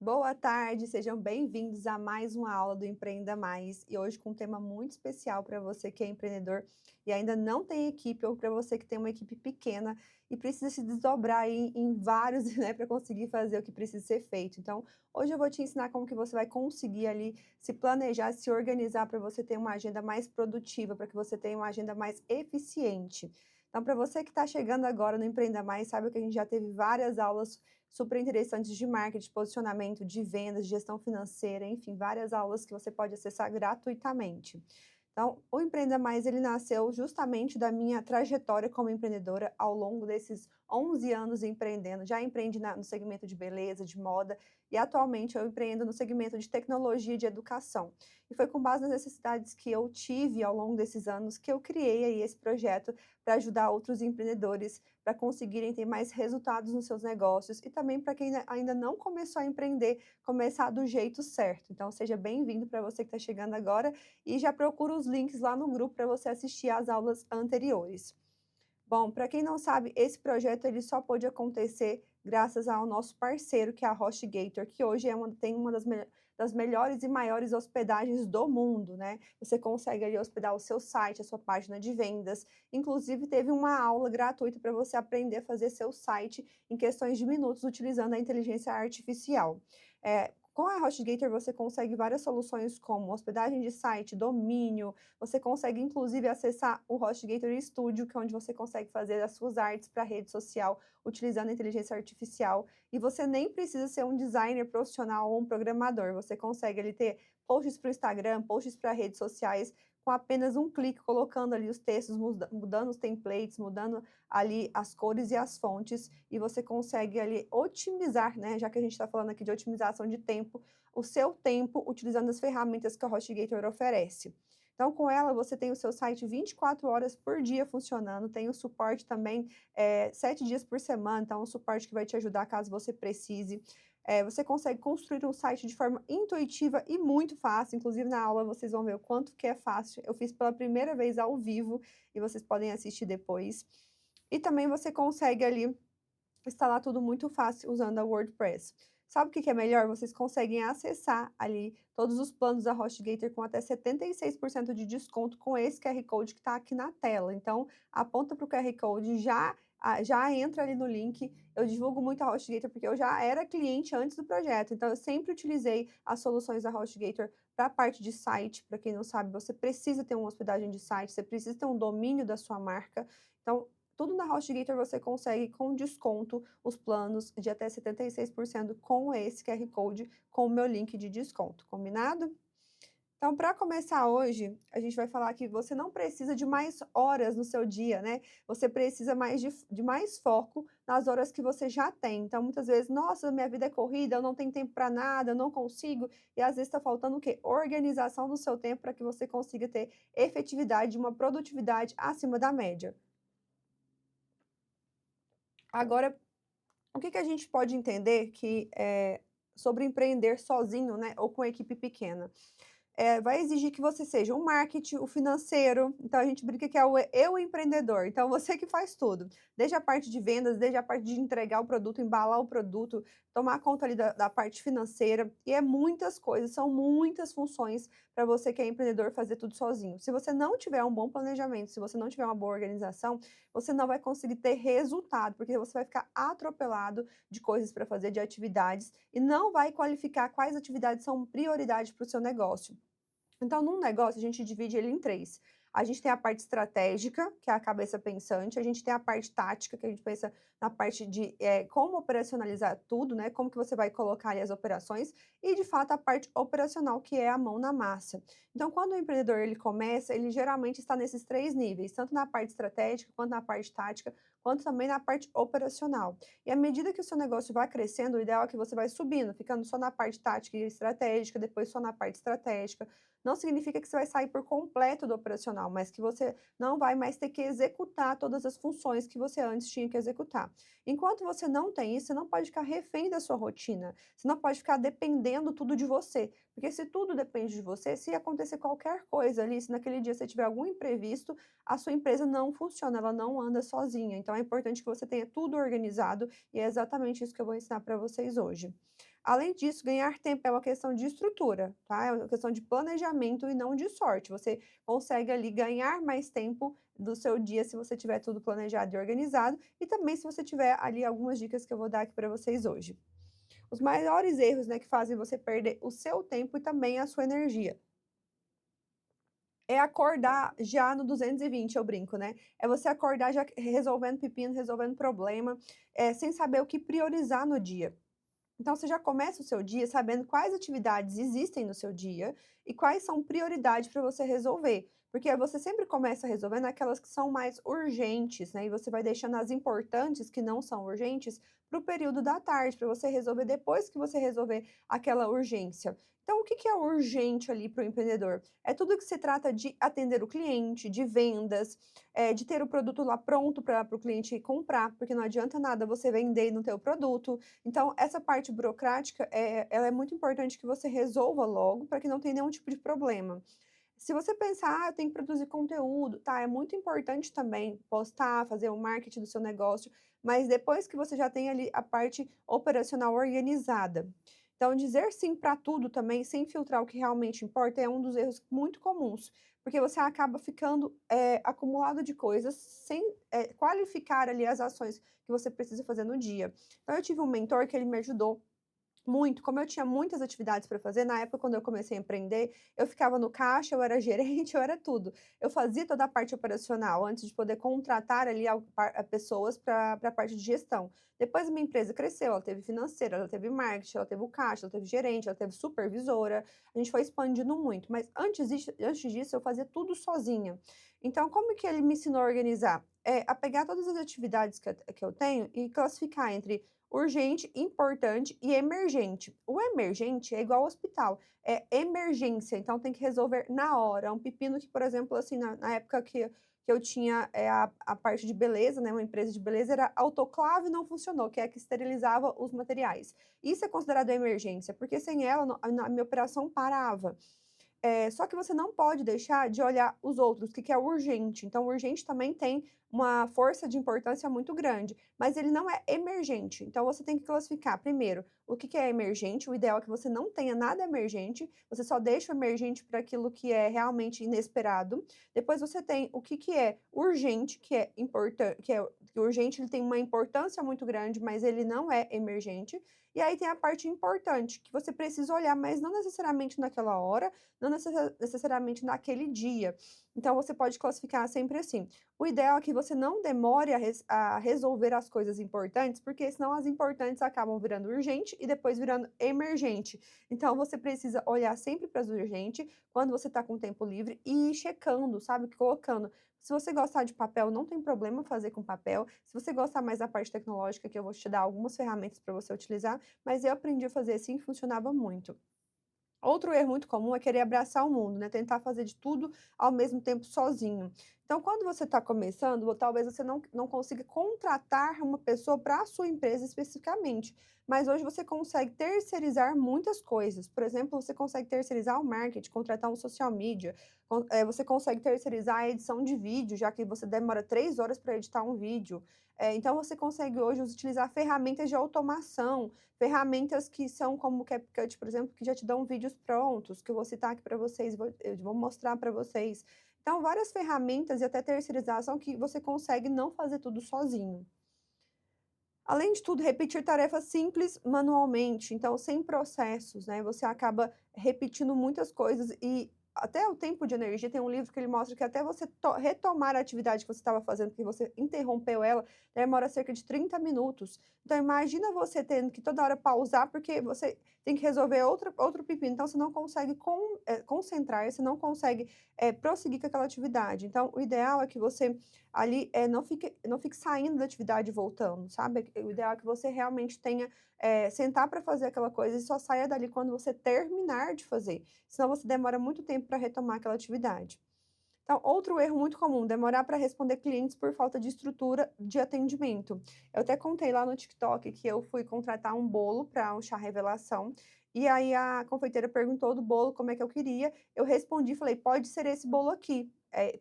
Boa tarde, sejam bem-vindos a mais uma aula do Empreenda Mais e hoje com um tema muito especial para você que é empreendedor e ainda não tem equipe ou para você que tem uma equipe pequena e precisa se desdobrar aí em vários, né, para conseguir fazer o que precisa ser feito. Então, hoje eu vou te ensinar como que você vai conseguir ali se planejar, se organizar para você ter uma agenda mais produtiva, para que você tenha uma agenda mais eficiente. Então, para você que está chegando agora no Empreenda Mais, sabe que a gente já teve várias aulas super interessantes de marketing, posicionamento, de vendas, de gestão financeira, enfim, várias aulas que você pode acessar gratuitamente. Então, o Empreenda Mais, ele nasceu justamente da minha trajetória como empreendedora ao longo desses 11 anos empreendendo. Já empreendi no segmento de beleza, de moda, e atualmente eu empreendo no segmento de tecnologia e de educação. E foi com base nas necessidades que eu tive ao longo desses anos que eu criei aí esse projeto para ajudar outros empreendedores para conseguirem ter mais resultados nos seus negócios e também para quem ainda não começou a empreender, começar do jeito certo. Então, seja bem-vindo para você que está chegando agora e já procura os links lá no grupo para você assistir às aulas anteriores. Bom, para quem não sabe, esse projeto ele só pôde acontecer graças ao nosso parceiro, que é a HostGator, que hoje tem uma das melhores e maiores hospedagens do mundo, né? Você consegue ali hospedar o seu site, a sua página de vendas. Inclusive, teve uma aula gratuita para você aprender a fazer seu site em questões de minutos utilizando a inteligência artificial. Com a HostGator você consegue várias soluções como hospedagem de site, domínio, você consegue inclusive acessar o HostGator Studio, que é onde você consegue fazer as suas artes para rede social utilizando a inteligência artificial, e você nem precisa ser um designer profissional ou um programador, você consegue ali ter posts para o Instagram, posts para redes sociais, com apenas um clique, colocando ali os textos, mudando os templates, mudando ali as cores e as fontes, e você consegue ali otimizar, né, já que a gente está falando aqui de otimização de tempo, o seu tempo utilizando as ferramentas que a HostGator oferece. Então, com ela, você tem o seu site 24 horas por dia funcionando, tem o suporte também 7 dias por semana, então é um suporte que vai te ajudar caso você precise. Você consegue construir um site de forma intuitiva e muito fácil, inclusive na aula vocês vão ver o quanto que é fácil. Eu fiz pela primeira vez ao vivo e vocês podem assistir depois. E também você consegue ali instalar tudo muito fácil usando a WordPress. Sabe o que que é melhor? Vocês conseguem acessar ali todos os planos da HostGator com até 76% de desconto com esse QR Code que está aqui na tela. Então, aponta para o QR Code, já entra ali no link. Eu divulgo muito a HostGator porque eu já era cliente antes do projeto, então eu sempre utilizei as soluções da HostGator para a parte de site. Para quem não sabe, você precisa ter uma hospedagem de site, você precisa ter um domínio da sua marca. Então, tudo na HostGator você consegue com desconto, os planos de até 76% com esse QR Code, com o meu link de desconto, combinado? Então, para começar hoje, a gente vai falar que você não precisa de mais horas no seu dia, né? Você precisa mais de mais foco nas horas que você já tem. Então, muitas vezes, nossa, minha vida é corrida, eu não tenho tempo para nada, eu não consigo. E às vezes está faltando o quê? Organização do seu tempo para que você consiga ter efetividade, uma produtividade acima da média. Agora, o que que a gente pode entender sobre empreender sozinho, né, ou com equipe pequena? Vai exigir que você seja o marketing, o financeiro, então a gente brinca que é o eu empreendedor, então você que faz tudo, desde a parte de vendas, desde a parte de entregar o produto, embalar o produto, tomar conta ali da parte financeira, e é muitas coisas, são muitas funções para você que é empreendedor fazer tudo sozinho. Se você não tiver um bom planejamento, se você não tiver uma boa organização, você não vai conseguir ter resultado, porque você vai ficar atropelado de coisas para fazer, de atividades, e não vai qualificar quais atividades são prioridade para o seu negócio. Então, num negócio, a gente divide ele em 3. A gente tem a parte estratégica, que é a cabeça pensante, a gente tem a parte tática, que a gente pensa na parte de como operacionalizar tudo, né? Como que você vai colocar ali as operações, e de fato a parte operacional, que é a mão na massa. Então, quando o empreendedor ele começa, ele geralmente está nesses 3 níveis, tanto na parte estratégica, quanto na parte tática, quanto também na parte operacional. E à medida que o seu negócio vai crescendo, o ideal é que você vai subindo, ficando só na parte tática e estratégica, depois só na parte estratégica. Não significa que você vai sair por completo do operacional, mas que você não vai mais ter que executar todas as funções que você antes tinha que executar. Enquanto você não tem isso, você não pode ficar refém da sua rotina, você não pode ficar dependendo tudo de você, porque se tudo depende de você, se acontecer qualquer coisa ali, se naquele dia você tiver algum imprevisto, a sua empresa não funciona, ela não anda sozinha. Então é importante que você tenha tudo organizado e é exatamente isso que eu vou ensinar para vocês hoje. Além disso, ganhar tempo é uma questão de estrutura, tá? É uma questão de planejamento e não de sorte. Você consegue ali ganhar mais tempo do seu dia se você tiver tudo planejado e organizado, e também se você tiver ali algumas dicas que eu vou dar aqui para vocês hoje. Os maiores erros, né, que fazem você perder o seu tempo e também a sua energia. É acordar já no 220, eu brinco, né. É você acordar já resolvendo pepino, resolvendo problema, sem saber o que priorizar no dia. Então você já começa o seu dia sabendo quais atividades existem no seu dia e quais são prioridade para você resolver. Porque você sempre começa resolvendo aquelas que são mais urgentes, né? E você vai deixando as importantes, que não são urgentes, para o período da tarde, para você resolver depois que você resolver aquela urgência. Então, o que que é urgente ali para o empreendedor? É tudo que se trata de atender o cliente, de vendas, de ter o produto lá pronto para o cliente comprar, porque não adianta nada você vender e não ter o produto, então, essa parte burocrática, ela é muito importante que você resolva logo, para que não tenha nenhum tipo de problema. Se você pensar: "Ah, eu tenho que produzir conteúdo", tá, é muito importante também postar, fazer o marketing do seu negócio, mas depois que você já tem ali a parte operacional organizada. Então, dizer sim para tudo também, sem filtrar o que realmente importa, é um dos erros muito comuns, porque você acaba ficando, acumulado de coisas sem, qualificar ali as ações que você precisa fazer no dia. Então eu tive um mentor que ele me ajudou muito, como eu tinha muitas atividades para fazer, na época quando eu comecei a empreender, eu ficava no caixa, eu era gerente, eu era tudo. Eu fazia toda a parte operacional antes de poder contratar ali pessoas para a parte de gestão. Depois a minha empresa cresceu, ela teve financeira, ela teve marketing, ela teve o caixa, ela teve gerente, ela teve supervisora, a gente foi expandindo muito, mas antes disso eu fazia tudo sozinha. Então como que ele me ensinou a organizar? A pegar todas as atividades que eu tenho e classificar entre urgente, importante e emergente. O emergente é igual ao hospital, é emergência, então tem que resolver na hora. É um pepino que, por exemplo, assim, na época que eu tinha, a parte de beleza, né, uma empresa de beleza, era autoclave não funcionou, que é a que esterilizava os materiais. Isso é considerado emergência, porque sem ela a minha operação parava. Só que você não pode deixar de olhar os outros, que é urgente. Então, o urgente também tem uma força de importância muito grande, mas ele não é emergente. Então, você tem que classificar, primeiro, o que é emergente. O ideal é que você não tenha nada emergente, você só deixa o emergente para aquilo que é realmente inesperado. Depois, você tem o que é urgente, que é importante, que urgente ele tem uma importância muito grande, mas ele não é emergente. E aí tem a parte importante, que você precisa olhar, mas não necessariamente naquela hora, não necessariamente naquele dia. Então você pode classificar sempre assim. O ideal é que você não demore a resolver as coisas importantes, porque senão as importantes acabam virando urgente e depois virando emergente. Então você precisa olhar sempre para as urgentes, quando você está com tempo livre, e ir checando, sabe, colocando. Se você gostar de papel, não tem problema fazer com papel. Se você gostar mais da parte tecnológica, que eu vou te dar algumas ferramentas para você utilizar, mas eu aprendi a fazer assim e funcionava muito. Outro erro muito comum é querer abraçar o mundo, né, tentar fazer de tudo ao mesmo tempo sozinho. Então, quando você está começando, ou talvez você não consiga contratar uma pessoa para a sua empresa especificamente, mas hoje você consegue terceirizar muitas coisas. Por exemplo, você consegue terceirizar o marketing, contratar um social media, você consegue terceirizar a edição de vídeo, já que você demora 3 horas para editar um vídeo. Então você consegue hoje utilizar ferramentas de automação, ferramentas que são como o CapCut, por exemplo, que já te dão vídeos prontos, que eu vou citar aqui para vocês, eu vou mostrar para vocês. Então, várias ferramentas e até terceirização que você consegue não fazer tudo sozinho. Além de tudo, repetir tarefas simples manualmente, então sem processos, né, você acaba repetindo muitas coisas e até o tempo de energia, tem um livro que ele mostra que até você retomar a atividade que você estava fazendo, porque você interrompeu ela, demora cerca de 30 minutos. Então imagina você tendo que toda hora pausar, porque você tem que resolver outro pepino, então você não consegue concentrar, você não consegue, prosseguir com aquela atividade. Então o ideal é que você ali, não fique saindo da atividade e voltando, sabe. O ideal é que você realmente tenha, sentar para fazer aquela coisa e só saia dali quando você terminar de fazer, senão você demora muito tempo para retomar aquela atividade. Então, outro erro muito comum, demorar para responder clientes por falta de estrutura de atendimento. Eu até contei lá no TikTok que eu fui contratar um bolo para um chá revelação, e aí a confeiteira perguntou do bolo como é que eu queria, eu respondi, falei: "Pode ser esse bolo aqui".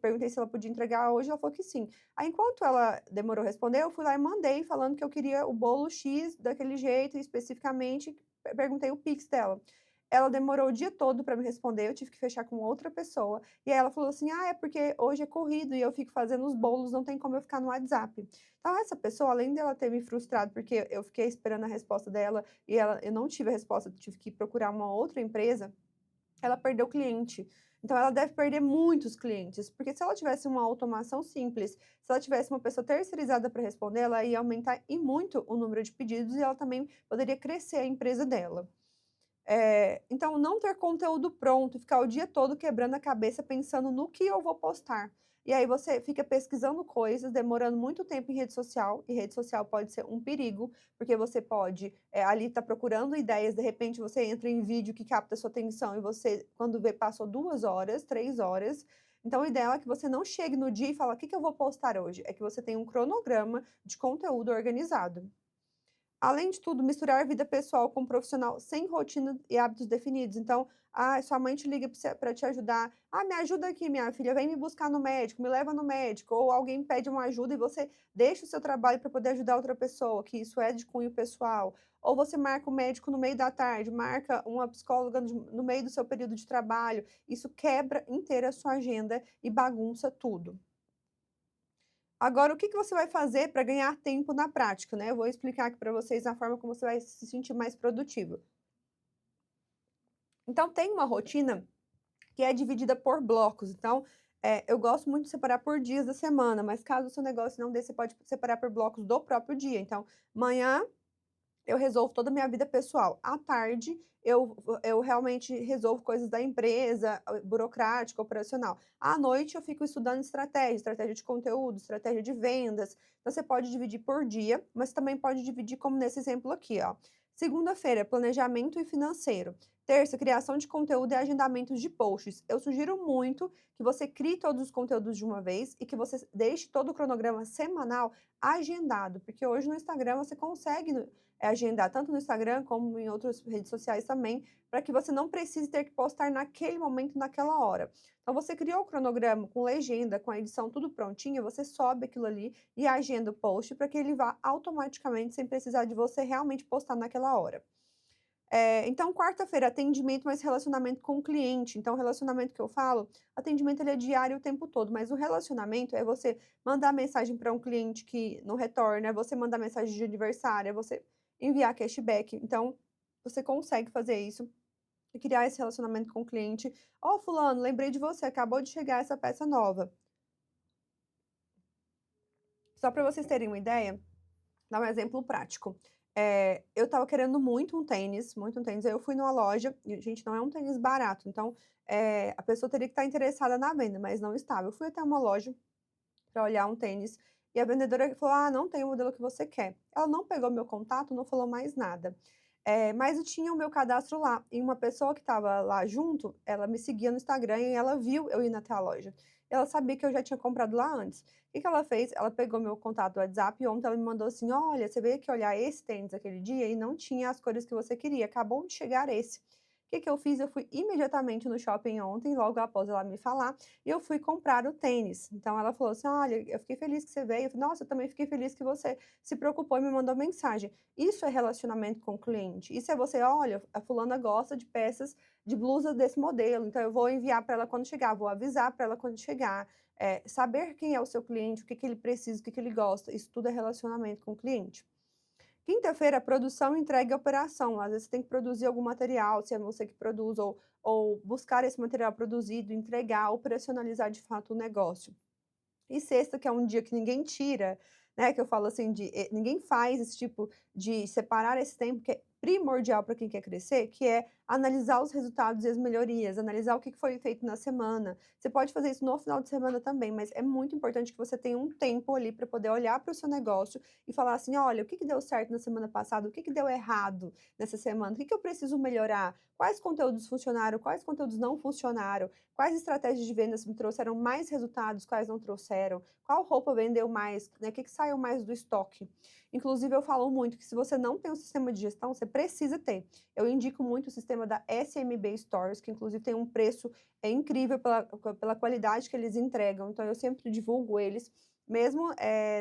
Perguntei se ela podia entregar hoje, ela falou que sim. Aí enquanto ela demorou a responder, eu fui lá e mandei falando que eu queria o bolo X daquele jeito, especificamente, perguntei o Pix dela. Ela demorou o dia todo para me responder, eu tive que fechar com outra pessoa, e aí ela falou assim: "Ah, é porque hoje é corrido e eu fico fazendo os bolos, não tem como eu ficar no WhatsApp". Então essa pessoa, além dela ter me frustrado, porque eu fiquei esperando a resposta dela e eu não tive a resposta, tive que procurar uma outra empresa, ela perdeu cliente. Então ela deve perder muitos clientes, porque se ela tivesse uma automação simples, se ela tivesse uma pessoa terceirizada para responder, ela ia aumentar e muito o número de pedidos e ela também poderia crescer a empresa dela. Então não ter conteúdo pronto, ficar o dia todo quebrando a cabeça pensando no que eu vou postar. E aí você fica pesquisando coisas, demorando muito tempo em rede social, e rede social pode ser um perigo, porque você pode, ali estar procurando ideias, de repente você entra em vídeo que capta sua atenção e você, quando vê, passou 2 horas, 3 horas. Então o ideal é que você não chegue no dia e fala: "O que que eu vou postar hoje?". É que você tenha um cronograma de conteúdo organizado. Além de tudo, misturar vida pessoal com profissional sem rotina e hábitos definidos. Então, sua mãe te liga para te ajudar. Me ajuda aqui, minha filha, vem me buscar no médico, me leva no médico. Ou alguém pede uma ajuda e você deixa o seu trabalho para poder ajudar outra pessoa, que isso é de cunho pessoal. Ou você marca o médico no meio da tarde, marca uma psicóloga no meio do seu período de trabalho. Isso quebra inteira a sua agenda e bagunça tudo. Agora, o que que você vai fazer para ganhar tempo na prática, né? Eu vou explicar aqui para vocês a forma como você vai se sentir mais produtivo. Então, tem uma rotina que é dividida por blocos. Então, eu gosto muito de separar por dias da semana, mas caso o seu negócio não dê, você pode separar por blocos do próprio dia. Então, manhã eu resolvo toda a minha vida pessoal. À tarde, eu realmente resolvo coisas da empresa, burocrática, operacional. À noite, eu fico estudando estratégia, estratégia de conteúdo, estratégia de vendas. Então, você pode dividir por dia, mas também pode dividir como nesse exemplo aqui, ó. Segunda-feira, planejamento e financeiro. Terça, criação de conteúdo e agendamentos de posts. Eu sugiro muito que você crie todos os conteúdos de uma vez e que você deixe todo o cronograma semanal agendado, porque hoje no Instagram você consegue agendar tanto no Instagram como em outras redes sociais também, para que você não precise ter que postar naquele momento, naquela hora. Então você criou o cronograma com legenda, com a edição tudo prontinho, você sobe aquilo ali e agenda o post para que ele vá automaticamente sem precisar de você realmente postar naquela hora. Então quarta-feira, atendimento, mais relacionamento com o cliente. Então o relacionamento que eu falo, atendimento ele é diário o tempo todo, mas o relacionamento é você mandar mensagem para um cliente que não retorna, é você mandar mensagem de aniversário, é você enviar cashback. Então, você consegue fazer isso e criar esse relacionamento com o cliente. "Ó, fulano, lembrei de você, acabou de chegar essa peça nova". Só para vocês terem uma ideia, dar um exemplo prático. Eu estava querendo muito um tênis, aí eu fui numa loja e, gente, não é um tênis barato, então, a pessoa teria que estar interessada na venda, mas não estava. Eu fui até uma loja para olhar um tênis e a vendedora falou: "Ah, não tem o modelo que você quer". Ela não pegou meu contato, não falou mais nada. Mas eu tinha o meu cadastro lá, e uma pessoa que estava lá junto, ela me seguia no Instagram e ela viu eu indo até a loja. Ela sabia que eu já tinha comprado lá antes. O que que ela fez? Ela pegou meu contato do WhatsApp e ontem ela me mandou assim: "Olha, você veio aqui olhar esse tênis aquele dia e não tinha as cores que você queria, acabou de chegar esse". O que que eu fiz? Eu fui imediatamente no shopping ontem, logo após ela me falar, e eu fui comprar o tênis. Então ela falou assim: "Olha, eu fiquei feliz que você veio". Eu falei: "Nossa, eu também fiquei feliz que você se preocupou e me mandou mensagem". Isso é relacionamento com o cliente. Isso é você: "Olha, a fulana gosta de peças de blusa desse modelo, então eu vou enviar para ela quando chegar, vou avisar para ela quando chegar". Saber quem é o seu cliente, o que que ele precisa, o que que ele gosta, isso tudo é relacionamento com o cliente. Quinta-feira, produção, entrega e operação. Às vezes você tem que produzir algum material, se é você que produz, ou buscar esse material produzido, entregar, operacionalizar de fato o negócio. E sexta, que é um dia que ninguém tira, né, que eu falo assim ninguém faz esse tipo de separar esse tempo que é primordial para quem quer crescer, que é analisar os resultados e as melhorias, analisar o que que foi feito na semana. Você pode fazer isso no final de semana também, mas é muito importante que você tenha um tempo ali para poder olhar para o seu negócio e falar assim: "Olha, o que que deu certo na semana passada? O que que deu errado nessa semana? O que que eu preciso melhorar? Quais conteúdos funcionaram? Quais conteúdos não funcionaram? Quais estratégias de vendas me trouxeram mais resultados, quais não trouxeram? Qual roupa vendeu mais, né, o que que saiu mais do estoque?". Inclusive eu falo muito que se você não tem um sistema de gestão, você precisa ter. Eu indico muito o sistema da SMB Stores, que inclusive tem um preço, incrível pela qualidade que eles entregam, então eu sempre divulgo eles. mesmo,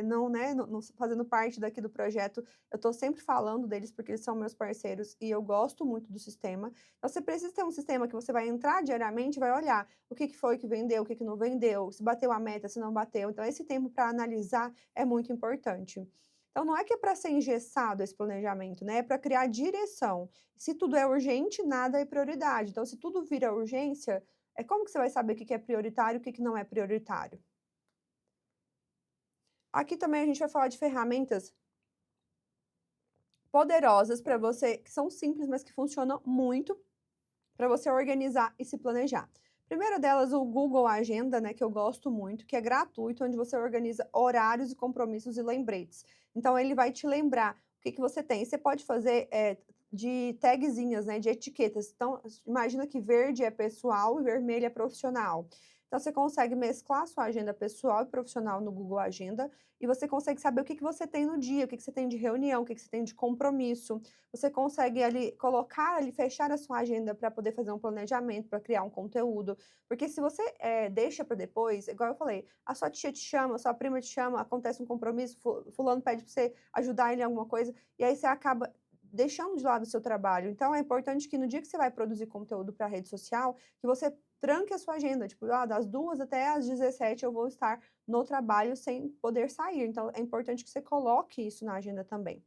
não, né, não fazendo parte daqui do projeto, eu estou sempre falando deles, porque eles são meus parceiros e eu gosto muito do sistema. Então você precisa ter um sistema que você vai entrar diariamente e vai olhar o que que foi que vendeu, o que que não vendeu, se bateu a meta, se não bateu. Então esse tempo para analisar é muito importante. Então não é que é para ser engessado esse planejamento, né, é para criar direção. Se tudo é urgente, nada é prioridade. Então se tudo vira urgência, como que você vai saber o que que é prioritário e o que que não é prioritário? Aqui também a gente vai falar de ferramentas poderosas para você, que são simples, mas que funcionam muito para você organizar e se planejar. Primeira delas, o Google Agenda, né, que eu gosto muito, que é gratuito, onde você organiza horários e compromissos e lembretes. Então, ele vai te lembrar o que que você tem. Você pode fazer de tagzinhas, né, de etiquetas. Então, imagina que verde é pessoal e vermelho é profissional. Então, você consegue mesclar a sua agenda pessoal e profissional no Google Agenda e você consegue saber o que que você tem no dia, o que que você tem de reunião, o que que você tem de compromisso. Você consegue ali colocar ali, fechar a sua agenda para poder fazer um planejamento, para criar um conteúdo, porque se você, deixa para depois, igual eu falei, a sua tia te chama, a sua prima te chama, acontece um compromisso, fulano pede para você ajudar ele em alguma coisa, e aí você acaba deixando de lado o seu trabalho. Então é importante que no dia que você vai produzir conteúdo para a rede social, que você tranque a sua agenda, tipo: "Ah, das 2 até às 17 eu vou estar no trabalho sem poder sair", então é importante que você coloque isso na agenda também.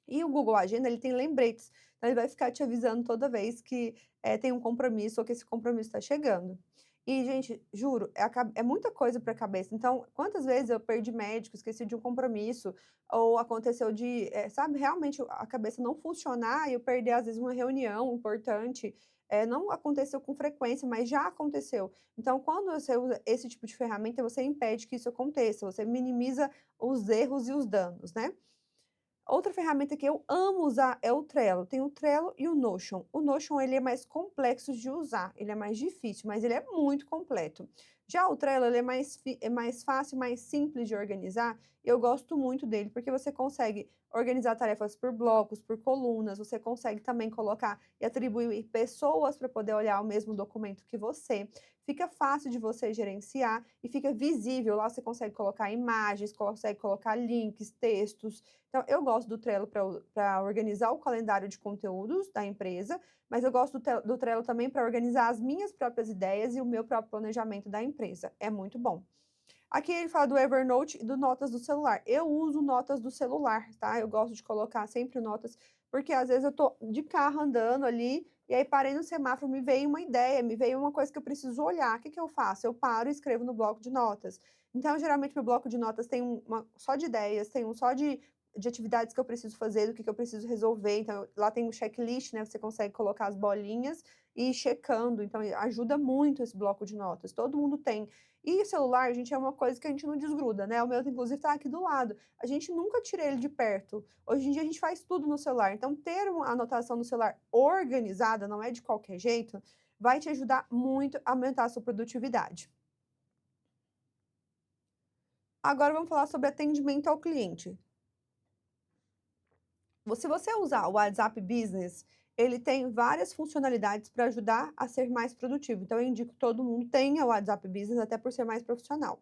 E o Google Agenda, ele tem lembretes, então ele vai ficar te avisando toda vez que, tem um compromisso ou que esse compromisso está chegando. E, gente, juro, é muita coisa para a cabeça, então quantas vezes eu perdi médico, esqueci de um compromisso, ou aconteceu de, sabe, realmente a cabeça não funcionar e eu perder, às vezes, uma reunião importante, não aconteceu com frequência, mas já aconteceu. Então quando você usa esse tipo de ferramenta, você impede que isso aconteça, você minimiza os erros e os danos, né. Outra ferramenta que eu amo usar é o Trello. Tem o Trello e o Notion. O Notion ele é mais complexo de usar, ele é mais difícil, mas ele é muito completo. Já o Trello ele é mais fácil, mais simples de organizar. E eu gosto muito dele, porque você consegue organizar tarefas por blocos, por colunas, você consegue também colocar e atribuir pessoas para poder olhar o mesmo documento que você. Fica fácil de você gerenciar e fica visível. Lá você consegue colocar imagens, consegue colocar links, textos. Então, eu gosto do Trello para organizar o calendário de conteúdos da empresa, mas eu gosto do Trello também para organizar as minhas próprias ideias e o meu próprio planejamento da empresa. É muito bom. Aqui ele fala do Evernote e do Notas do celular. Eu uso notas do celular, tá? Eu gosto de colocar sempre notas, porque às vezes eu tô de carro andando ali, e aí parei no semáforo, me veio uma ideia, me veio uma coisa que eu preciso olhar. O que que eu faço? Eu paro e escrevo no bloco de notas. Então, geralmente, meu bloco de notas tem uma só de ideias, tem um só de atividades que eu preciso fazer, do que eu preciso resolver. Então, lá tem um checklist, né? Você consegue colocar as bolinhas e ir checando. Então, ajuda muito esse bloco de notas. Todo mundo tem. E o celular, gente, é uma coisa que a gente não desgruda, né, o meu inclusive está aqui do lado, a gente nunca tira ele de perto. Hoje em dia a gente faz tudo no celular, então ter uma anotação no celular organizada, não é de qualquer jeito, vai te ajudar muito a aumentar a sua produtividade. Agora vamos falar sobre atendimento ao cliente. Se você usar o WhatsApp Business, ele tem várias funcionalidades para ajudar a ser mais produtivo, então eu indico que todo mundo tenha o WhatsApp Business, até por ser mais profissional.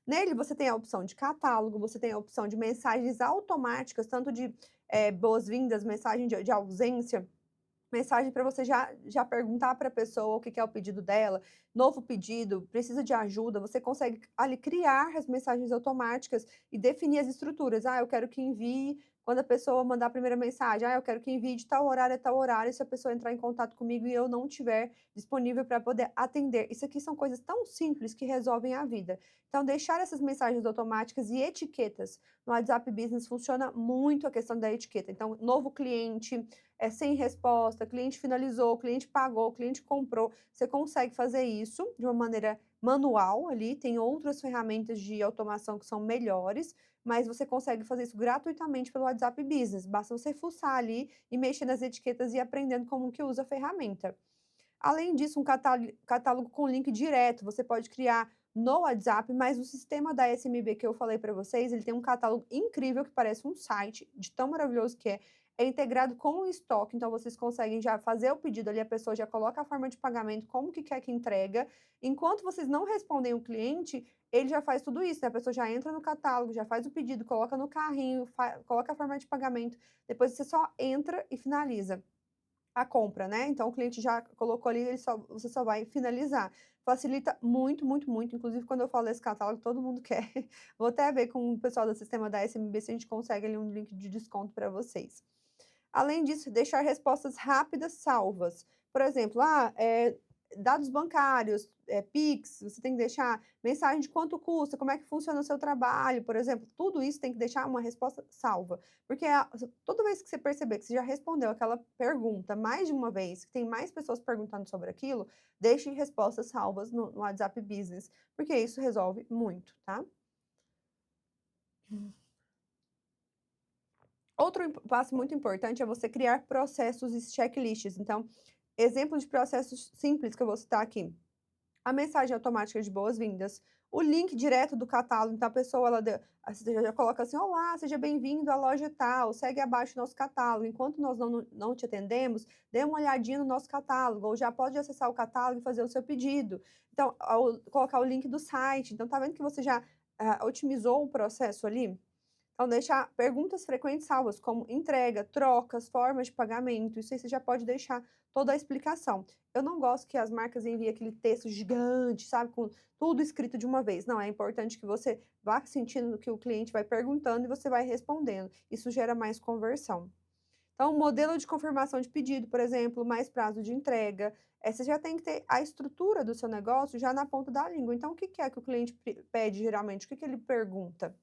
Nele você tem a opção de catálogo, você tem a opção de mensagens automáticas, tanto de, boas-vindas, mensagem de ausência, mensagem para você já perguntar para a pessoa o que que é o pedido dela, novo pedido, precisa de ajuda, você consegue ali criar as mensagens automáticas e definir as estruturas. "Ah, eu quero que envie quando a pessoa mandar a primeira mensagem. Ah, eu quero que envie de tal horário a tal horário, se a pessoa entrar em contato comigo e eu não tiver disponível para poder atender". Isso aqui são coisas tão simples que resolvem a vida. Então deixar essas mensagens automáticas e etiquetas no WhatsApp Business funciona muito a questão da etiqueta. Então, novo cliente, sem resposta, cliente finalizou, cliente pagou, cliente comprou. Você consegue fazer isso de uma maneira manual ali, tem outras ferramentas de automação que são melhores, mas você consegue fazer isso gratuitamente pelo WhatsApp Business. Basta você fuçar ali e mexer nas etiquetas e ir aprendendo como que usa a ferramenta. Além disso, um catálogo com link direto, você pode criar no WhatsApp, mas o sistema da SMB que eu falei para vocês, ele tem um catálogo incrível que parece um site, de tão maravilhoso que é. é integrado com o estoque, então vocês conseguem já fazer o pedido ali, a pessoa já coloca a forma de pagamento, como que quer que entrega. Enquanto vocês não respondem o cliente, ele já faz tudo isso, né, a pessoa já entra no catálogo, já faz o pedido, coloca no carrinho, coloca a forma de pagamento, depois você só entra e finaliza a compra, né, então o cliente já colocou ali, você só vai finalizar. Facilita muito, muito, muito, inclusive quando eu falo desse catálogo todo mundo quer. Vou até ver com o pessoal do sistema da SMB se a gente consegue ali um link de desconto para vocês. Além disso, deixar respostas rápidas salvas. Por exemplo, dados bancários, Pix, você tem que deixar mensagem de quanto custa, como é que funciona o seu trabalho, por exemplo, tudo isso tem que deixar uma resposta salva. Porque toda vez que você perceber que você já respondeu aquela pergunta mais de uma vez, que tem mais pessoas perguntando sobre aquilo, deixe respostas salvas no WhatsApp Business, porque isso resolve muito, tá? Outro passo muito importante é você criar processos e checklists. Então, exemplo de processos simples que eu vou citar aqui: a mensagem automática de boas-vindas, o link direto do catálogo, então a pessoa você já coloca assim: "Olá, seja bem-vindo à loja tal, segue abaixo o nosso catálogo, enquanto nós não te atendemos, dê uma olhadinha no nosso catálogo", ou já pode acessar o catálogo e fazer o seu pedido. Então, colocar o link do site, então tá vendo que você já, otimizou o processo ali? Então, deixar perguntas frequentes salvas, como entrega, trocas, formas de pagamento, isso aí você já pode deixar toda a explicação. Eu não gosto que as marcas enviem aquele texto gigante, sabe, com tudo escrito de uma vez. Não, é importante que você vá sentindo o que o cliente vai perguntando e você vai respondendo. Isso gera mais conversão. Então, modelo de confirmação de pedido, por exemplo, mais prazo de entrega. Você já tem que ter a estrutura do seu negócio já na ponta da língua. Então, o que que é que o cliente pede geralmente? O que que ele pergunta?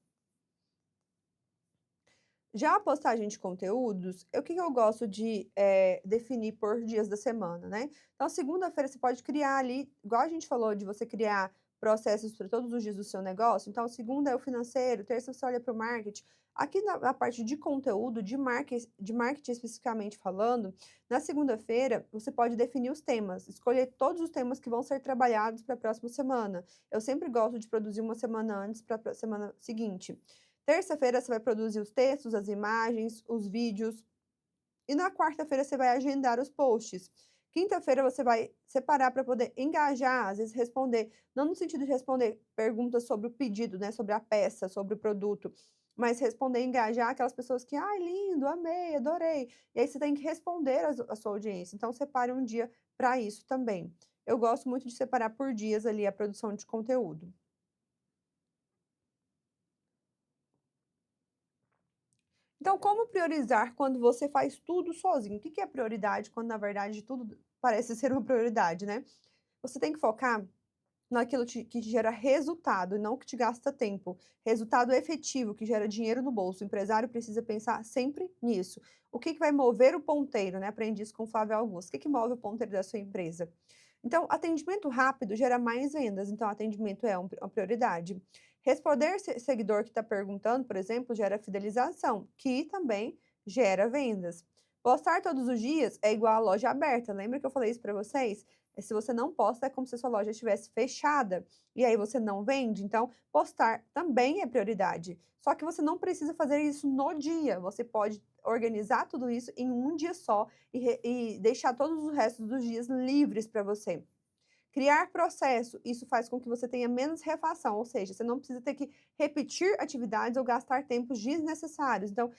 Já a postagem de conteúdos, o que que eu gosto de, definir por dias da semana, né. Então segunda-feira você pode criar ali, igual a gente falou de você criar processos para todos os dias do seu negócio, então segunda é o financeiro, terça você olha para o marketing. Aqui na parte de conteúdo, de marketing especificamente falando, na segunda-feira você pode definir os temas, escolher todos os temas que vão ser trabalhados para a próxima semana. Eu sempre gosto de produzir uma semana antes para a semana seguinte. Terça-feira você vai produzir os textos, as imagens, os vídeos, e na quarta-feira você vai agendar os posts. Quinta-feira você vai separar para poder engajar, às vezes responder, não no sentido de responder perguntas sobre o pedido, né, sobre a peça, sobre o produto, mas responder, engajar aquelas pessoas que: "Ai, lindo, amei, adorei". E aí você tem que responder a sua audiência, então separe um dia para isso também. Eu gosto muito de separar por dias ali a produção de conteúdo. Então, como priorizar quando você faz tudo sozinho? O que que é prioridade quando, na verdade, tudo parece ser uma prioridade, né? Você tem que focar naquilo que te gera resultado e não que te gasta tempo. Resultado efetivo, que gera dinheiro no bolso. O empresário precisa pensar sempre nisso. O que que vai mover o ponteiro, né? Aprendi isso com o Flávio Augusto. O que que move o ponteiro da sua empresa? Então, atendimento rápido gera mais vendas, então atendimento é uma prioridade. Responder seguidor que está perguntando, por exemplo, gera fidelização, que também gera vendas. Postar todos os dias é igual a loja aberta. Lembra que eu falei isso para vocês? Se você não posta, é como se a sua loja estivesse fechada. E aí você não vende. Então, postar também é prioridade. Só que você não precisa fazer isso no dia. Você pode organizar tudo isso em um dia só e deixar todos os restos dos dias livres para você. Criar processo, isso faz com que você tenha menos refação, ou seja, você não precisa ter que repetir atividades ou gastar tempos desnecessários. Então,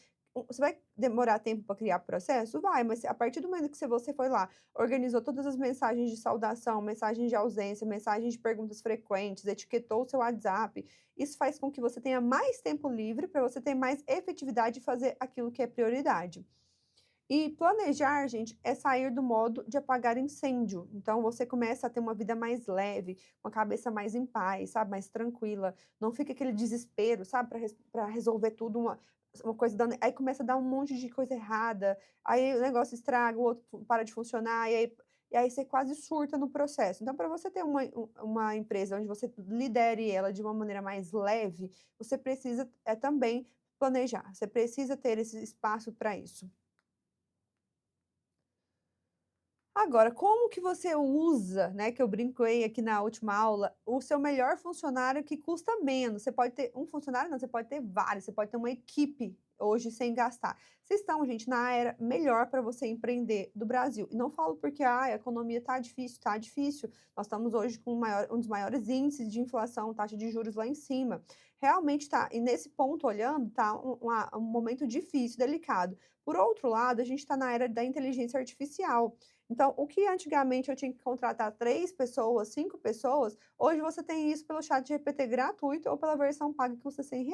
você vai demorar tempo para criar processo? Vai, mas a partir do momento que você foi lá, organizou todas as mensagens de saudação, mensagens de ausência, mensagens de perguntas frequentes, etiquetou o seu WhatsApp, isso faz com que você tenha mais tempo livre para você ter mais efetividade de fazer aquilo que é prioridade. E planejar, gente, é sair do modo de apagar incêndio. Então você começa a ter uma vida mais leve, com a cabeça mais em paz, sabe, mais tranquila. Não fica aquele desespero, sabe, para resolver tudo, uma coisa dando, aí começa a dar um monte de coisa errada, aí o negócio estraga, o outro para de funcionar, e aí você quase surta no processo. Então, para você ter uma empresa onde você lidere ela de uma maneira mais leve, você precisa, também planejar, você precisa ter esse espaço para isso. Agora, como que você usa, né, que eu brinquei aqui na última aula, o seu melhor funcionário que custa menos? Você pode ter um funcionário não, você pode ter vários, você pode ter uma equipe hoje sem gastar. Vocês estão, gente, na era melhor para você empreender do Brasil. E não falo porque, a economia tá difícil, tá difícil. Nós estamos hoje com um dos maiores índices de inflação, taxa de juros lá em cima. Realmente tá, e nesse ponto olhando, tá um momento difícil, delicado. Por outro lado, a gente está na era da inteligência artificial. Então, o que antigamente eu tinha que contratar 3 pessoas, 5 pessoas, hoje você tem isso pelo chat GPT gratuito ou pela versão paga que custa R$ 100.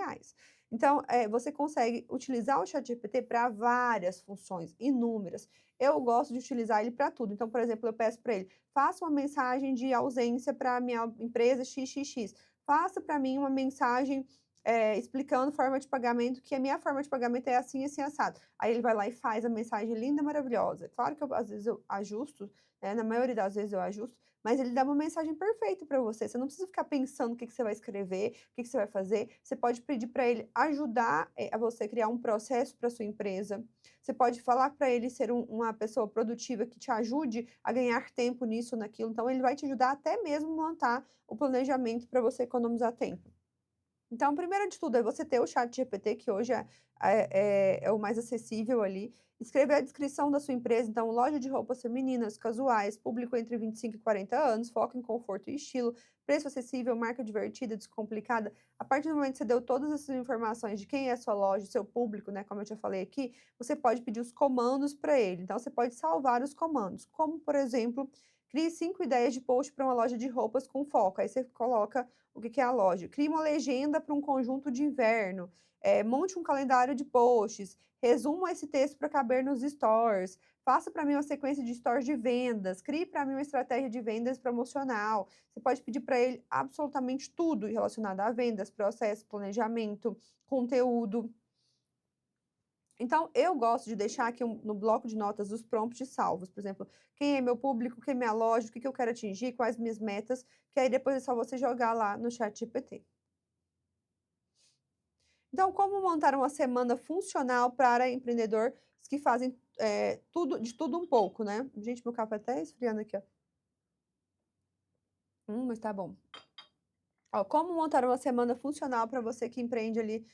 Então, você consegue utilizar o chat GPT para várias funções, inúmeras. Eu gosto de utilizar ele para tudo. Então, por exemplo, eu peço para ele: "Faça uma mensagem de ausência para a minha empresa XXX. Faça para mim uma mensagem, explicando forma de pagamento, que a minha forma de pagamento é assim, assim, assado". Aí ele vai lá e faz a mensagem linda, maravilhosa. Claro que eu às vezes eu ajusto, né, na maioria das vezes eu ajusto, mas ele dá uma mensagem perfeita para você. Você não precisa ficar pensando o que que você vai escrever, o que que você vai fazer. Você pode pedir para ele ajudar, a você criar um processo para sua empresa. Você pode falar para ele ser uma pessoa produtiva que te ajude a ganhar tempo nisso, naquilo. Então ele vai te ajudar até mesmo montar o planejamento para você economizar tempo. Então, primeiro de tudo é você ter o chat GPT, que hoje é o mais acessível ali. Escrever a descrição da sua empresa, então, loja de roupas femininas, casuais, público entre 25 e 40 anos, foco em conforto e estilo, preço acessível, marca divertida, descomplicada. A partir do momento que você deu todas essas informações de quem é a sua loja, seu público, né, como eu já falei aqui, você pode pedir os comandos para ele. Então, você pode salvar os comandos, como, por exemplo, crie 5 ideias de post para uma loja de roupas com foco. Aí você coloca o que que é a loja. Crie uma legenda para um conjunto de inverno, monte um calendário de posts, resuma esse texto para caber nos stores, faça para mim uma sequência de stores de vendas, crie para mim uma estratégia de vendas promocional. Você pode pedir para ele absolutamente tudo relacionado a vendas, processo, planejamento, conteúdo. Então, eu gosto de deixar aqui no bloco de notas os prompts salvos, por exemplo, quem é meu público, quem é minha loja, o que que eu quero atingir, quais minhas metas, que aí depois é só você jogar lá no chat GPT. Então, como montar uma semana funcional para empreendedores que fazem tudo, de tudo um pouco, né? Gente, meu café tá esfriando aqui, ó. Mas tá bom. Ó, como montar uma semana funcional para você que empreende ali,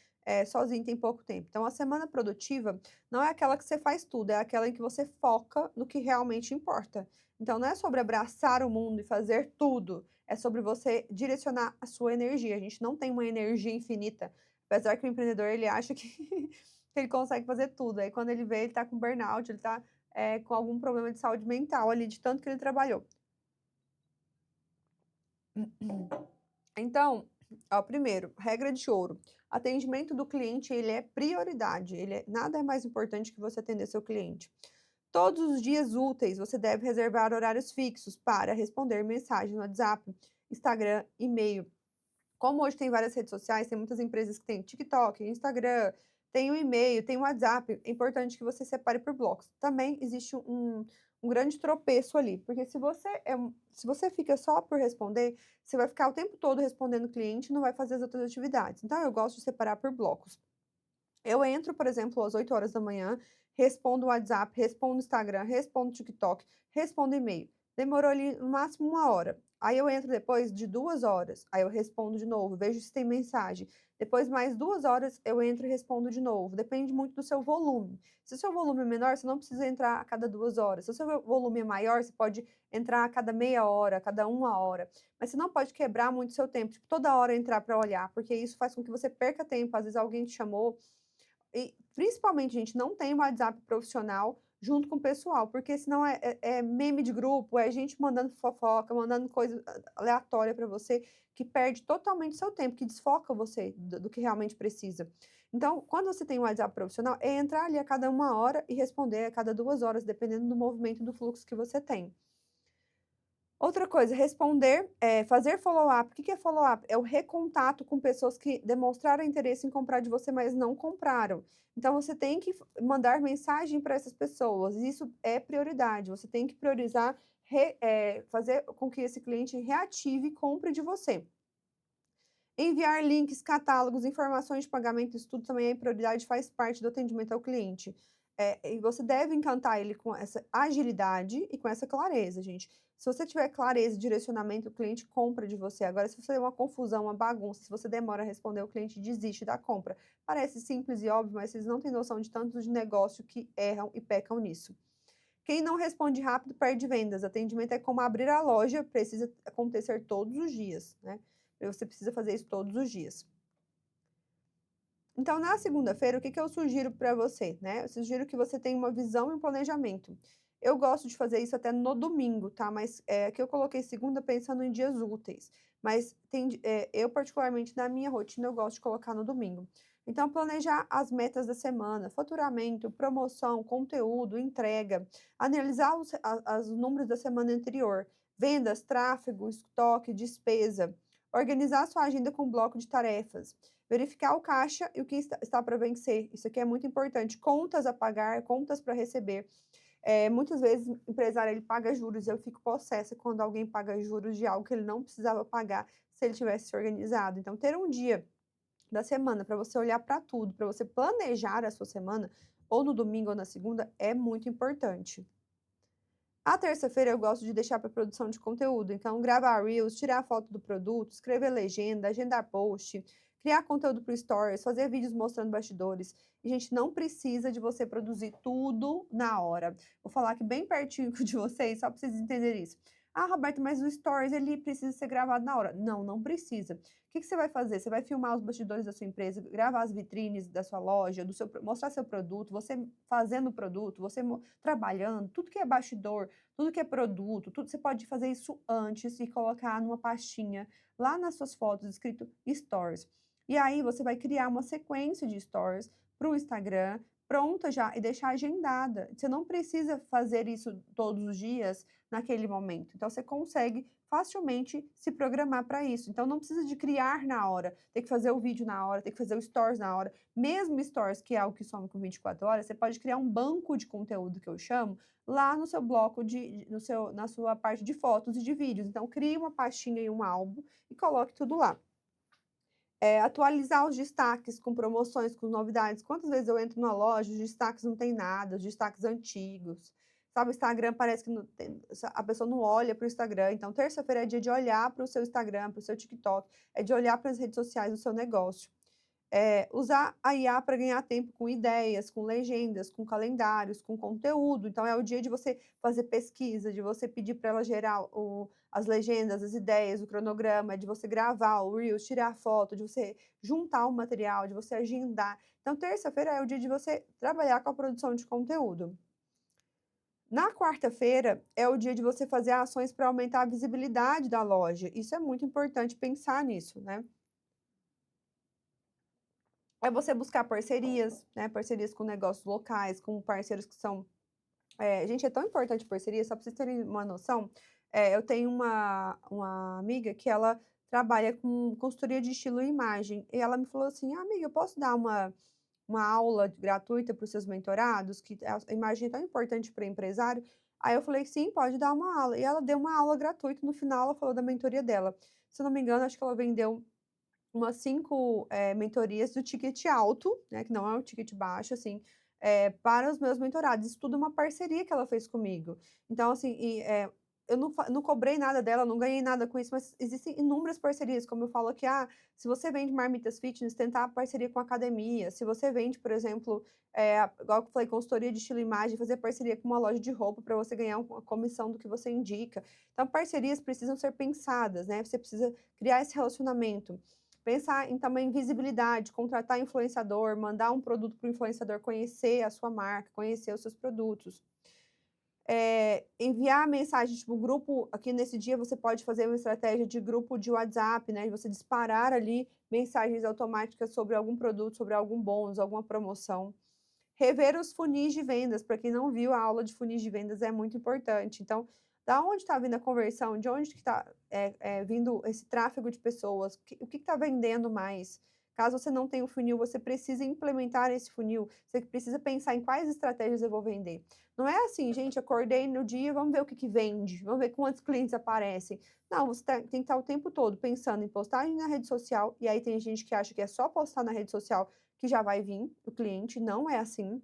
sozinho, tem pouco tempo. Então, a semana produtiva não é aquela que você faz tudo, é aquela em que você foca no que realmente importa. Então, não é sobre abraçar o mundo e fazer tudo, é sobre você direcionar a sua energia. A gente não tem uma energia infinita, apesar que o empreendedor ele acha que que ele consegue fazer tudo. Aí, quando ele vê, ele tá com burnout, ele tá, com algum problema de saúde mental ali, de tanto que ele trabalhou. Então, ó, primeiro, regra de ouro, atendimento do cliente, ele é prioridade, nada é mais importante que você atender seu cliente. Todos os dias úteis, você deve reservar horários fixos para responder mensagem no WhatsApp, Instagram, e-mail. Como hoje tem várias redes sociais, tem muitas empresas que têm TikTok, Instagram, tem o e-mail, tem o WhatsApp, é importante que você separe por blocos. Também existe um grande tropeço ali, porque se você fica só por responder, você vai ficar o tempo todo respondendo o cliente e não vai fazer as outras atividades. Então eu gosto de separar por blocos. Eu entro, por exemplo, às 8 horas da manhã, respondo o WhatsApp, respondo o Instagram, respondo o TikTok, respondo e-mail. Demorou ali no máximo 1 hora. Aí eu entro depois de 2 horas, aí eu respondo de novo, vejo se tem mensagem. Depois mais 2 horas eu entro e respondo de novo. Depende muito do seu volume. Se o seu volume é menor, você não precisa entrar a cada 2 horas. Se o seu volume é maior, você pode entrar a cada meia hora, a cada 1 hora. Mas você não pode quebrar muito seu tempo, tipo, toda hora entrar para olhar, porque isso faz com que você perca tempo. Às vezes alguém te chamou, e principalmente, gente, não tem um WhatsApp profissional junto com o pessoal, porque senão é meme de grupo, é gente mandando fofoca, mandando coisa aleatória para você, que perde totalmente seu tempo, que desfoca você do que realmente precisa. Então, quando você tem um WhatsApp profissional, é entrar ali a cada 1 hora e responder a cada 2 horas, dependendo do movimento e do fluxo que você tem. Outra coisa, fazer follow-up. O que que é follow-up? É o recontato com pessoas que demonstraram interesse em comprar de você, mas não compraram. Então você tem que mandar mensagem para essas pessoas, isso é prioridade. Você tem que priorizar, fazer com que esse cliente reative e compre de você. Enviar links, catálogos, informações de pagamento, isso tudo também é prioridade, faz parte do atendimento ao cliente. E você deve encantar ele com essa agilidade e com essa clareza, gente. Se você tiver clareza e direcionamento, o cliente compra de você. Agora, se você tem uma confusão, uma bagunça, se você demora a responder, o cliente desiste da compra. Parece simples e óbvio, mas vocês não têm noção de tantos de negócio que erram e pecam nisso. Quem não responde rápido perde vendas. Atendimento é como abrir a loja, precisa acontecer todos os dias, né? Você precisa fazer isso todos os dias. Então, na segunda-feira, o que que eu sugiro para você, né? Eu sugiro que você tenha uma visão e um planejamento. Eu gosto de fazer isso até no domingo, tá? Mas aqui eu coloquei segunda pensando em dias úteis. Mas eu, particularmente, na minha rotina, eu gosto de colocar no domingo. Então, planejar as metas da semana, faturamento, promoção, conteúdo, entrega, analisar os números da semana anterior, vendas, tráfego, estoque, despesa, organizar sua agenda com bloco de tarefas. Verificar o caixa e o que está para vencer. Isso aqui é muito importante. Contas a pagar, contas para receber. Muitas vezes o empresário ele paga juros e eu fico possessa quando alguém paga juros de algo que ele não precisava pagar se ele tivesse se organizado. Então, ter um dia da semana para você olhar para tudo, para você planejar a sua semana, ou no domingo ou na segunda, é muito importante. A terça-feira eu gosto de deixar para produção de conteúdo, então gravar reels, tirar foto do produto, escrever legenda, agendar post, criar conteúdo para o stories, fazer vídeos mostrando bastidores. E, gente, não precisa de você produzir tudo na hora. Vou falar aqui bem pertinho de vocês, só para vocês entenderem isso. Ah, Roberto, mas o stories ele precisa ser gravado na hora. Não, não precisa. O que que você vai fazer? Você vai filmar os bastidores da sua empresa, gravar as vitrines da sua loja, mostrar seu produto, você fazendo o produto, você trabalhando, tudo que é bastidor, tudo que é produto, tudo você pode fazer isso antes e colocar numa pastinha lá nas suas fotos escrito Stories. E aí você vai criar uma sequência de stories para o Instagram, pronta já e deixar agendada. Você não precisa fazer isso todos os dias naquele momento. Então você consegue facilmente se programar para isso. Então não precisa de criar na hora, ter que fazer o vídeo na hora, ter que fazer o stories na hora. Mesmo stories, que é algo que some com 24 horas, você pode criar um banco de conteúdo que eu chamo, lá no seu bloco na sua parte de fotos e de vídeos. Então, crie uma pastinha e um álbum e coloque tudo lá. Atualizar os destaques com promoções, com novidades. Quantas vezes eu entro numa loja, os destaques não tem nada, os destaques antigos. Sabe, o Instagram parece que a pessoa não olha para o Instagram. Então, terça-feira é dia de olhar para o seu Instagram, para o seu TikTok, é de olhar para as redes sociais do seu negócio. Usar a IA para ganhar tempo com ideias, com legendas, com calendários, com conteúdo. Então, é o dia de você fazer pesquisa, de você pedir para ela gerar as legendas, as ideias, o cronograma, de você gravar o Reels, tirar foto, de você juntar o material, de você agendar. Então, terça-feira é o dia de você trabalhar com a produção de conteúdo. Na quarta-feira é o dia de você fazer ações para aumentar a visibilidade da loja. Isso é muito importante pensar nisso, né? É você buscar parcerias, né, parcerias com negócios locais, com parceiros que são gente, é tão importante parceria, só para vocês terem uma noção, eu tenho uma amiga que ela trabalha com consultoria de estilo e imagem, e ela me falou assim: "Ah, amiga, eu posso dar uma aula gratuita para os seus mentorados, que a imagem é tão importante para empresário?" Aí eu falei: "Sim, pode dar uma aula", e ela deu uma aula gratuita, no final ela falou da mentoria dela. Se eu não me engano, acho que ela vendeu umas 5 mentorias do ticket alto, né, que não é um ticket baixo, assim, para os meus mentorados. Isso tudo é uma parceria que ela fez comigo. Então, assim, eu não cobrei nada dela, não ganhei nada com isso, mas existem inúmeras parcerias, como eu falo aqui, se você vende marmitas fitness, tentar parceria com academia. Se você vende, por exemplo, igual que eu falei, consultoria de estilo e imagem, fazer parceria com uma loja de roupa para você ganhar uma comissão do que você indica. Então, parcerias precisam ser pensadas, né, você precisa criar esse relacionamento. Pensar em também visibilidade, contratar influenciador, mandar um produto para o influenciador conhecer a sua marca, conhecer os seus produtos. Enviar mensagem, tipo, grupo aqui nesse dia você pode fazer uma estratégia de grupo de WhatsApp, né, de você disparar ali mensagens automáticas sobre algum produto, sobre algum bônus, alguma promoção. Rever os funis de vendas, para quem não viu, a aula de funis de vendas é muito importante. Então, da onde está vindo a conversão? De onde que está vindo esse tráfego de pessoas? O que está vendendo mais? Caso você não tenha o funil, você precisa implementar esse funil. Você precisa pensar em quais estratégias eu vou vender. Não é assim, gente, acordei no dia, vamos ver o que que vende, vamos ver quantos clientes aparecem. Não, você tem que estar o tempo todo pensando em postagem na rede social, e aí tem gente que acha que é só postar na rede social que já vai vir o cliente, não é assim.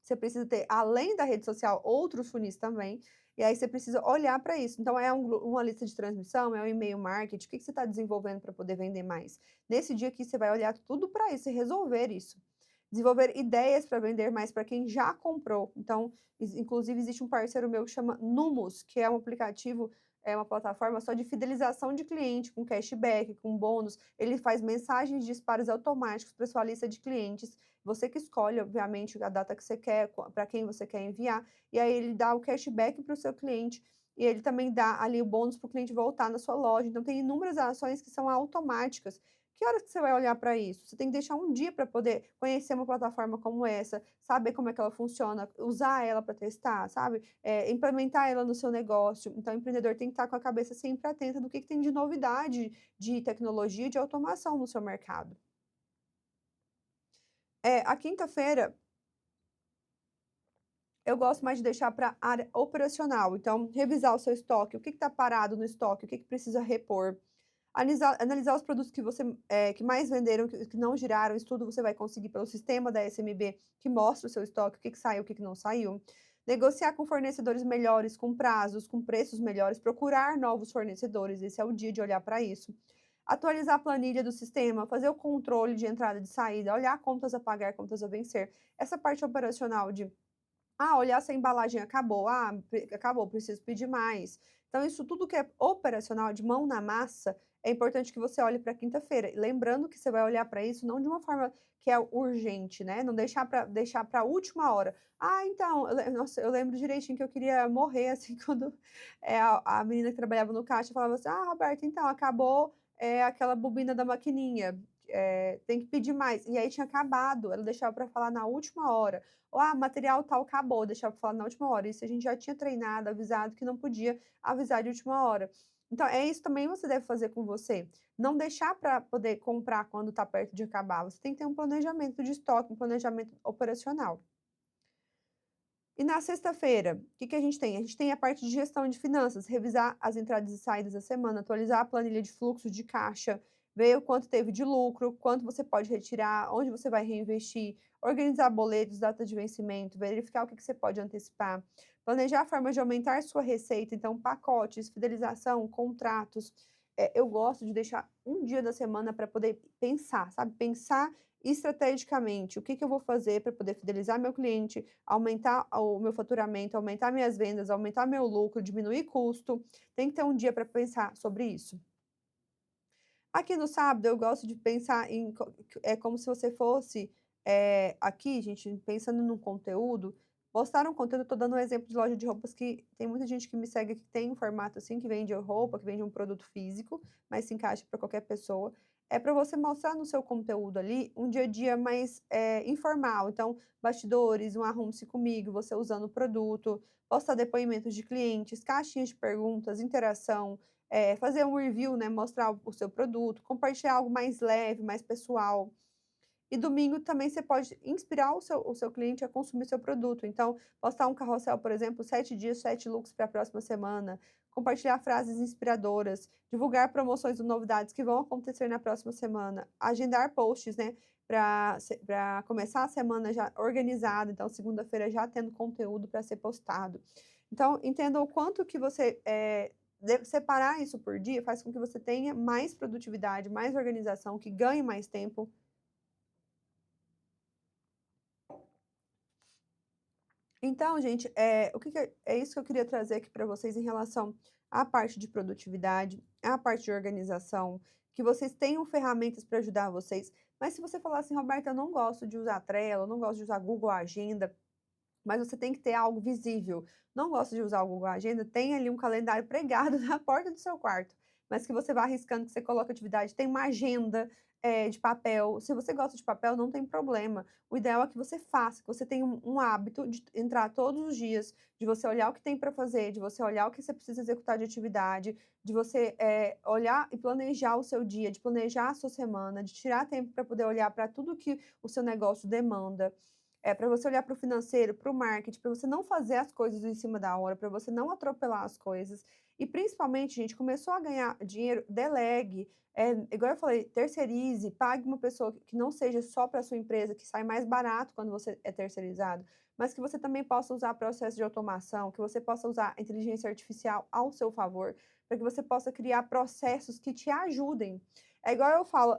você precisa ter, além da rede social, outros funis também, e aí você precisa olhar para isso. Então é uma lista de transmissão, é um e-mail marketing, o que que você está desenvolvendo para poder vender mais? Nesse dia aqui você vai olhar tudo para isso e resolver isso. Desenvolver ideias para vender mais para quem já comprou. Então, inclusive existe um parceiro meu que chama Numus, que é um aplicativo, é uma plataforma só de fidelização de cliente, com cashback, com bônus. Ele faz mensagens de disparos automáticos para sua lista de clientes. Você que escolhe, obviamente, a data que você quer, para quem você quer enviar, e aí ele dá o cashback para o seu cliente. E ele também dá ali o bônus para o cliente voltar na sua loja. Então, tem inúmeras ações que são automáticas. Que horas que você vai olhar para isso? Você tem que deixar um dia para poder conhecer uma plataforma como essa, saber como é que ela funciona, usar ela para testar, sabe? Implementar ela no seu negócio. Então, o empreendedor tem que estar com a cabeça sempre atenta do que tem de novidade de tecnologia, de automação no seu mercado. A quinta-feira eu gosto mais de deixar para a área operacional. Então, revisar o seu estoque, o que está parado no estoque, o que precisa repor. Analisar os produtos que você, que mais venderam, que não giraram, isso tudo você vai conseguir pelo sistema da SMB, que mostra o seu estoque, o que saiu, o que não saiu. Negociar com fornecedores melhores, com prazos, com preços melhores, procurar novos fornecedores, esse é o dia de olhar para isso. Atualizar a planilha do sistema, fazer o controle de entrada e de saída, olhar contas a pagar, contas a vencer. Essa parte operacional de olhar se a embalagem acabou. Acabou, preciso pedir mais. Então isso tudo que é operacional, de mão na massa, é importante que você olhe para quinta-feira. Lembrando que você vai olhar para isso não de uma forma que é urgente, né, não deixar para a última hora. Então, nossa, eu lembro direitinho que eu queria morrer, assim, quando, a menina que trabalhava no caixa falava assim: "Ah, Roberta, então, acabou, aquela bobina da maquininha, tem que pedir mais". E aí tinha acabado, ela deixava para falar na última hora. Ou, material tal acabou, deixar para falar na última hora. Isso a gente já tinha treinado, avisado que não podia avisar de última hora. Então, é isso também você deve fazer com você. Não deixar para poder comprar quando está perto de acabar. Você tem que ter um planejamento de estoque, um planejamento operacional. E na sexta-feira, o que que a gente tem? A gente tem a parte de gestão de finanças, revisar as entradas e saídas da semana, atualizar a planilha de fluxo de caixa, ver o quanto teve de lucro, quanto você pode retirar, onde você vai reinvestir, organizar boletos, data de vencimento, verificar o que que você pode antecipar, planejar formas de aumentar sua receita, então pacotes, fidelização, contratos. Eu gosto de deixar um dia da semana para poder pensar, sabe? Pensar estrategicamente, o que que eu vou fazer para poder fidelizar meu cliente, aumentar o meu faturamento, aumentar minhas vendas, aumentar meu lucro, diminuir custo. Tem que ter um dia para pensar sobre isso. Aqui no sábado eu gosto de pensar é como se você fosse, aqui gente, pensando num conteúdo, postar um conteúdo, estou dando um exemplo de loja de roupas que tem muita gente que me segue que tem um formato assim, que vende roupa, que vende um produto físico, mas se encaixa para qualquer pessoa. É para você mostrar no seu conteúdo ali um dia a dia mais, informal, então bastidores, um arrume-se comigo, você usando o produto, postar depoimentos de clientes, caixinhas de perguntas, interação, fazer um review, né, mostrar o seu produto, compartilhar algo mais leve, mais pessoal. E domingo também você pode inspirar o seu cliente a consumir seu produto. Então, postar um carrossel, por exemplo, 7 dias, 7 looks para a próxima semana, compartilhar frases inspiradoras, divulgar promoções ou novidades que vão acontecer na próxima semana, agendar posts, né, para começar a semana já organizada, então segunda-feira já tendo conteúdo para ser postado. Então, entenda o quanto que você, separar isso por dia faz com que você tenha mais produtividade, mais organização, que ganhe mais tempo. Então, gente, o que que é isso que eu queria trazer aqui para vocês em relação à parte de produtividade, à parte de organização, que vocês tenham ferramentas para ajudar vocês. Mas se você falar assim: "Roberta, eu não gosto de usar Trello, eu não gosto de usar Google Agenda", mas você tem que ter algo visível. Não gosta de usar o Google Agenda? Tem ali um calendário pregado na porta do seu quarto, mas que você vá arriscando, que você coloca atividade. Tem uma agenda, de papel. Se você gosta de papel, não tem problema. O ideal é que você faça, que você tenha um hábito de entrar todos os dias, de você olhar o que tem para fazer, de você olhar o que você precisa executar de atividade, de você, olhar e planejar o seu dia, de planejar a sua semana, de tirar tempo para poder olhar para tudo que o seu negócio demanda. Para você olhar para o financeiro, para o marketing, para você não fazer as coisas em cima da hora, para você não atropelar as coisas. E principalmente, gente, começou a ganhar dinheiro, delegue, igual eu falei, terceirize, pague uma pessoa que não seja só para sua empresa, que sai mais barato quando você é terceirizado, mas que você também possa usar processo de automação, que você possa usar a inteligência artificial ao seu favor, para que você possa criar processos que te ajudem. É igual eu falo,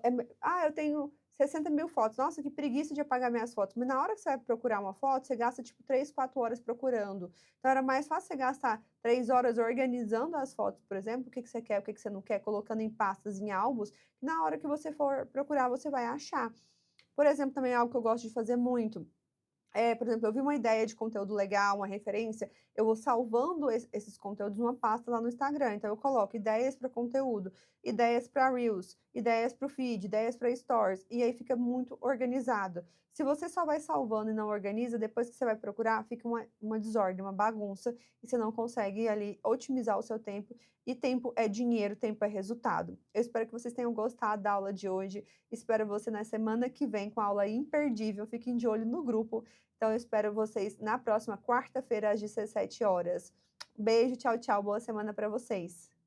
eu tenho 60.000 fotos, nossa, que preguiça de apagar minhas fotos, mas na hora que você vai procurar uma foto, você gasta tipo 3, 4 horas procurando. Então era mais fácil você gastar 3 horas organizando as fotos, por exemplo, o que que você quer, o que que você não quer, colocando em pastas, em álbuns, que na hora que você for procurar, você vai achar. Por exemplo, também é algo que eu gosto de fazer muito, por exemplo, eu vi uma ideia de conteúdo legal, uma referência, eu vou salvando esses conteúdos numa pasta lá no Instagram. Então eu coloco ideias para conteúdo, ideias para Reels, ideias para o feed, ideias para Stories, e aí fica muito organizado. Se você só vai salvando e não organiza, depois que você vai procurar, fica uma desordem, uma bagunça, e você não consegue ali otimizar o seu tempo. E tempo é dinheiro, tempo é resultado. Eu espero que vocês tenham gostado da aula de hoje. Espero você na semana que vem com a aula imperdível. Fiquem de olho no grupo. Então eu espero vocês na próxima quarta-feira às 17 horas. Beijo, tchau, tchau, boa semana para vocês.